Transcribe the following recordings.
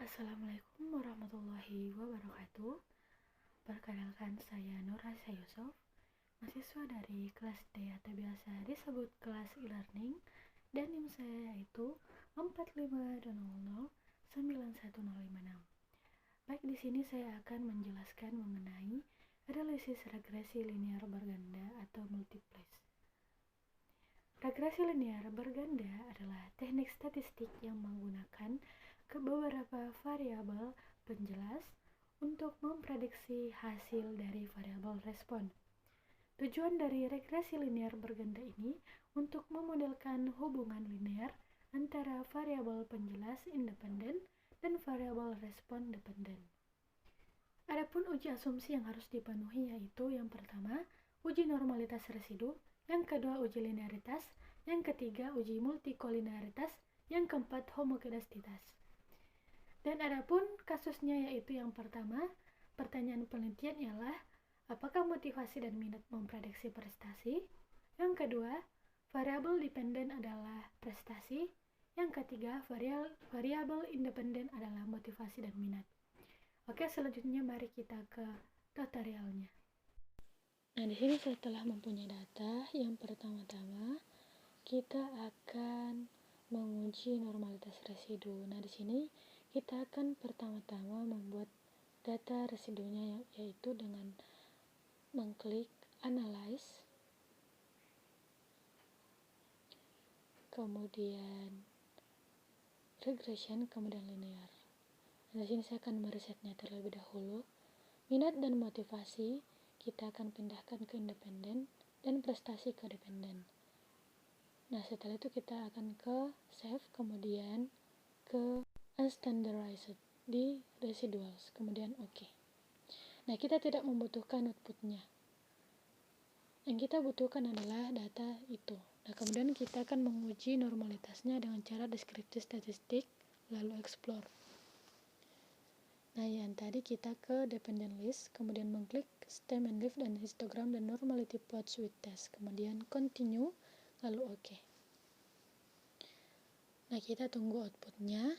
Assalamualaikum warahmatullahi wabarakatuh. Perkenalkan, saya Nur Aisyah Yusuf, mahasiswa dari kelas D atau biasa disebut kelas e-learning, dan NIM saya yaitu 452009156. Baik, di sini saya akan menjelaskan mengenai analisis regresi linear berganda atau multiplex. Regresi linear berganda adalah teknik statistik yang menggunakan beberapa variabel penjelas untuk memprediksi hasil dari variabel respon. Tujuan dari regresi linear berganda ini untuk memodelkan hubungan linear antara variabel penjelas independen dan variabel respon dependen. Adapun uji asumsi yang harus dipenuhi yaitu yang pertama, uji normalitas residu, yang kedua uji linearitas, yang ketiga uji multikolinearitas, yang keempat homogeneisitas. Dan adapun kasusnya yaitu yang pertama, pertanyaan penelitian ialah apakah motivasi dan minat memprediksi prestasi? Yang kedua, variabel dependen adalah prestasi. Yang ketiga, variabel independen adalah motivasi dan minat. Oke, selanjutnya mari kita ke tutorialnya. Nah, di sini saya telah mempunyai data. Yang pertama-tama kita akan menguji normalitas residu. Nah, di sini kita akan pertama-tama membuat data residunya, yaitu dengan mengklik analyze, kemudian regression, kemudian linear. Nah, di sini saya akan meresetnya terlebih dahulu. Minat dan motivasi kita akan pindahkan ke independen dan prestasi ke dependen. Nah, setelah itu kita akan ke save, kemudian ke unstandarized di residuals, kemudian oke. Nah, kita tidak membutuhkan outputnya. Yang kita butuhkan adalah data itu. Nah, kemudian kita akan menguji normalitasnya dengan cara deskriptif statistik, lalu explore. Nah, yang tadi kita ke dependent list, kemudian mengklik stem and leaf dan histogram dan normality plots with test, kemudian continue, lalu oke. Nah, kita tunggu outputnya.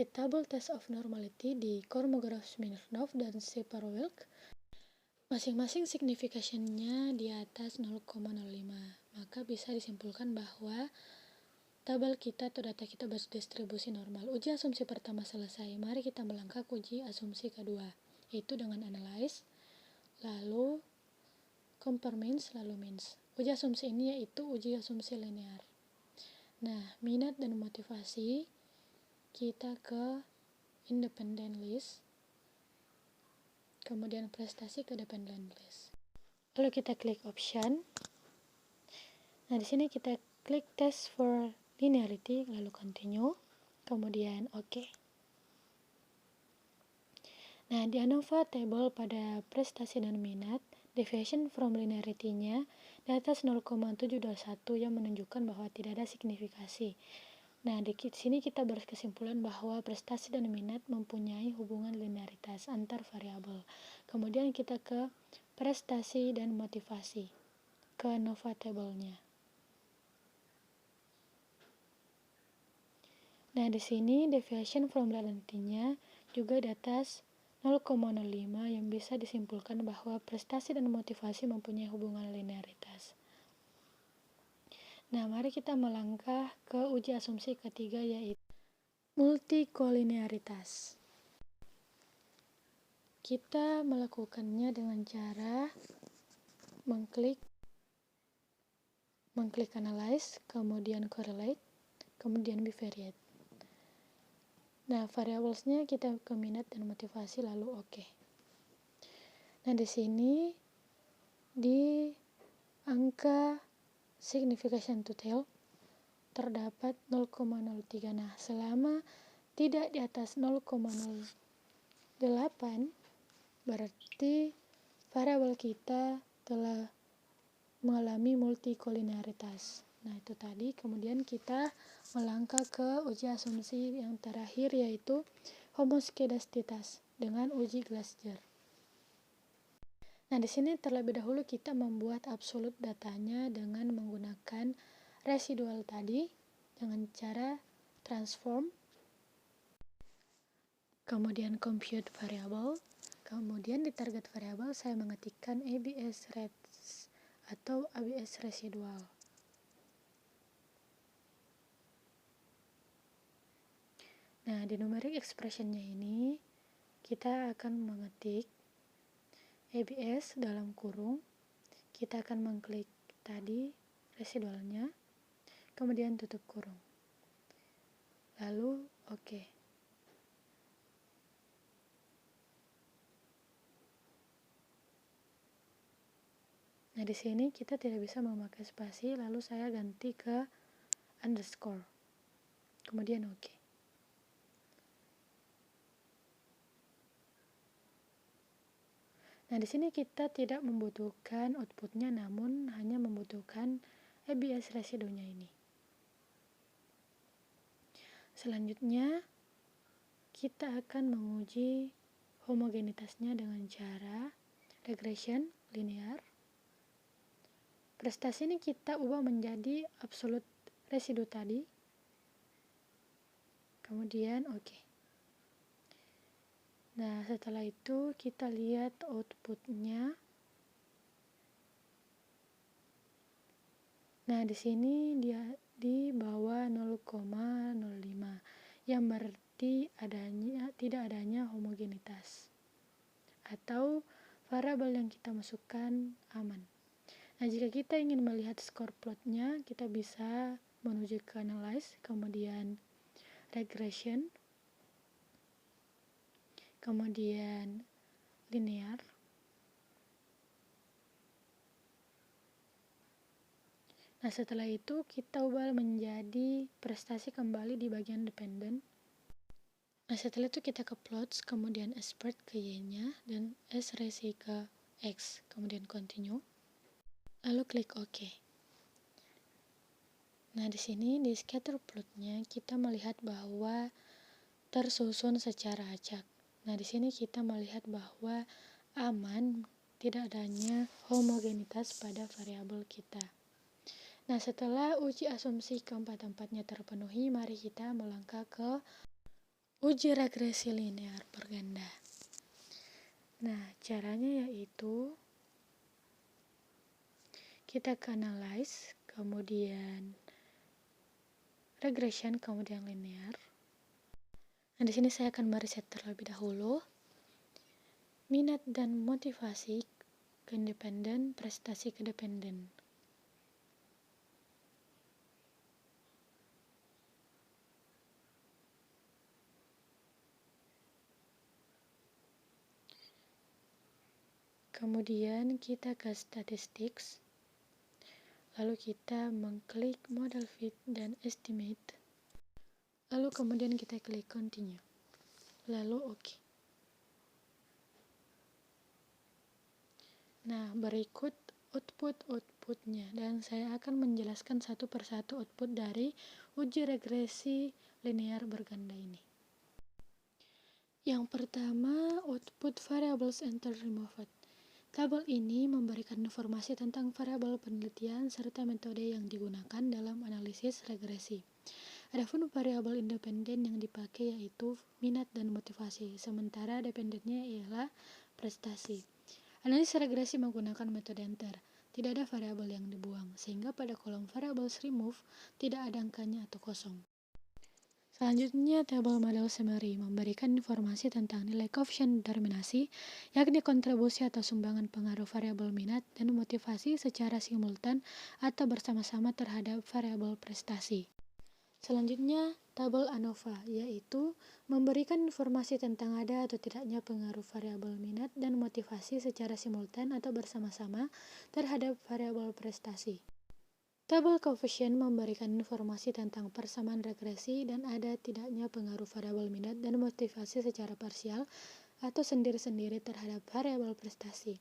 A table test of normality di Kolmogorov-Smirnov dan Shafarov-Wilk, masing-masing significationnya di atas 0,05, maka bisa disimpulkan bahwa tabel kita atau data kita berdistribusi normal. Uji asumsi pertama selesai. Mari kita melangkah ke uji asumsi kedua, yaitu dengan analyze, lalu compare means, lalu means. Uji asumsi ini yaitu uji asumsi linear. Nah, minat dan motivasi kita ke independent list, kemudian prestasi ke dependent list. Lalu kita klik option. Nah, di sini kita klik test for linearity, lalu continue, kemudian oke. Nah, di ANOVA table pada prestasi dan minat, deviation from linearity-nya di atas 0,721 yang menunjukkan bahwa tidak ada signifikasi. Nah, di sini kita berkesimpulan bahwa prestasi dan minat mempunyai hubungan linearitas antar variabel. Kemudian kita ke prestasi dan motivasi, ke ANOVA table-nya. Nah, di sini deviation from linearity-nya juga di atas 0,05 yang bisa disimpulkan bahwa prestasi dan motivasi mempunyai hubungan linearitas. Nah, mari kita melangkah ke uji asumsi ketiga, yaitu multikolinearitas. Kita melakukannya dengan cara mengklik analyze, kemudian correlate, kemudian bivariate. Nah, variablesnya kita ke minat dan motivasi, lalu oke. Nah, di sini di angka signification to tail terdapat 0,03. Nah, selama tidak di atas 0,08 berarti variabel kita telah mengalami multikolinearitas. Nah, itu tadi. Kemudian kita melangkah ke uji asumsi yang terakhir, yaitu homogeneisitas dengan uji Glasser. Nah, di sini terlebih dahulu kita membuat absolute datanya dengan menggunakan residual tadi dengan cara transform. kemudian compute variable, kemudian di target variable saya mengetikkan ABS rates atau ABS residual. Nah, di numeric expression-nya ini kita akan mengetik ABS dalam kurung, kita akan mengklik tadi residualnya, kemudian tutup kurung, lalu oke. Nah, di sini kita tidak bisa memakai spasi, lalu saya ganti ke underscore, kemudian oke. Nah, di sini kita tidak membutuhkan outputnya, namun hanya membutuhkan ABS residunya ini. Selanjutnya, kita akan menguji homogenitasnya dengan cara regression linear. Prestasi ini kita ubah menjadi absolute residu tadi. Kemudian oke. Nah, setelah itu kita lihat outputnya. Nah, di sini dia di bawah 0,05, yang berarti tidak adanya homogenitas atau variabel yang kita masukkan aman. Nah, jika kita ingin melihat skor plotnya, kita bisa menuju ke analyze, kemudian regression, kemudian linear. Nah, setelah itu kita ubah menjadi prestasi kembali di bagian dependent. Nah, setelah itu kita ke plots, kemudian spread ke y-nya, dan sresi ke x, kemudian continue, lalu klik OK. Nah, di sini di scatter plotnya kita melihat bahwa tersusun secara acak. Nah, di sini kita melihat bahwa aman, tidak adanya homogenitas pada variabel kita. Nah, setelah uji asumsi keempat-empatnya terpenuhi, mari kita melangkah ke uji regresi linear berganda. Nah, caranya yaitu kita ke analyze, kemudian regression, kemudian linear. Nah, di sini saya akan mereset terlebih dahulu minat dan motivasi ke independen, prestasi ke dependen. Kemudian kita ke statistics, lalu kita mengklik model fit dan estimate, lalu kemudian kita klik continue, lalu oke. Nah, berikut outputnya, dan saya akan menjelaskan satu persatu output dari uji regresi linear berganda ini. Yang pertama, output variables enter removed. Tabel ini memberikan informasi tentang variabel penelitian serta metode yang digunakan dalam analisis regresi. Adapun variabel independen yang dipakai yaitu minat dan motivasi, sementara dependennya ialah prestasi. Analisis regresi menggunakan metode enter. Tidak ada variabel yang dibuang, sehingga pada kolom variables remove tidak ada angkanya atau kosong. Selanjutnya, tabel model summary memberikan informasi tentang nilai koefisien determinasi, yakni kontribusi atau sumbangan pengaruh variabel minat dan motivasi secara simultan atau bersama-sama terhadap variabel prestasi. Selanjutnya, tabel ANOVA, yaitu memberikan informasi tentang ada atau tidaknya pengaruh variabel minat dan motivasi secara simultan atau bersama-sama terhadap variabel prestasi. Tabel koefisien memberikan informasi tentang persamaan regresi dan ada tidaknya pengaruh variabel minat dan motivasi secara parsial atau sendiri-sendiri terhadap variabel prestasi.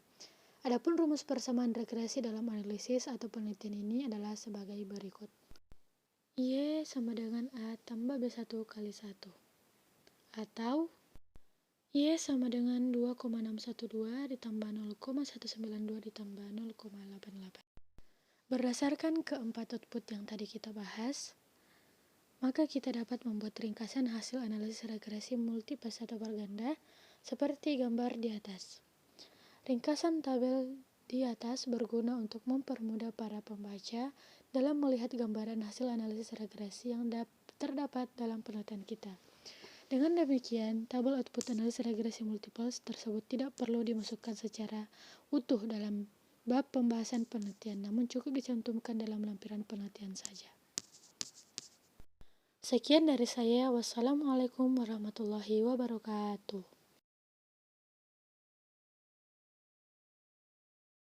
Adapun rumus persamaan regresi dalam analisis atau penelitian ini adalah sebagai berikut. Y sama dengan A tambah B1 kali 1. Atau Y sama dengan 2,612 ditambah 0,192 ditambah 0,88. Berdasarkan keempat output yang tadi kita bahas, maka kita dapat membuat ringkasan hasil analisis regresi multiples atau berganda seperti gambar di atas. Ringkasan tabel di atas berguna untuk mempermudah para pembaca dalam melihat gambaran hasil analisis regresi yang terdapat dalam penelitian kita. Dengan demikian, tabel output analisis regresi multiples tersebut tidak perlu dimasukkan secara utuh dalam bab pembahasan penelitian, namun cukup dicantumkan dalam lampiran penelitian saja. Sekian dari saya. Wassalamualaikum warahmatullahi wabarakatuh.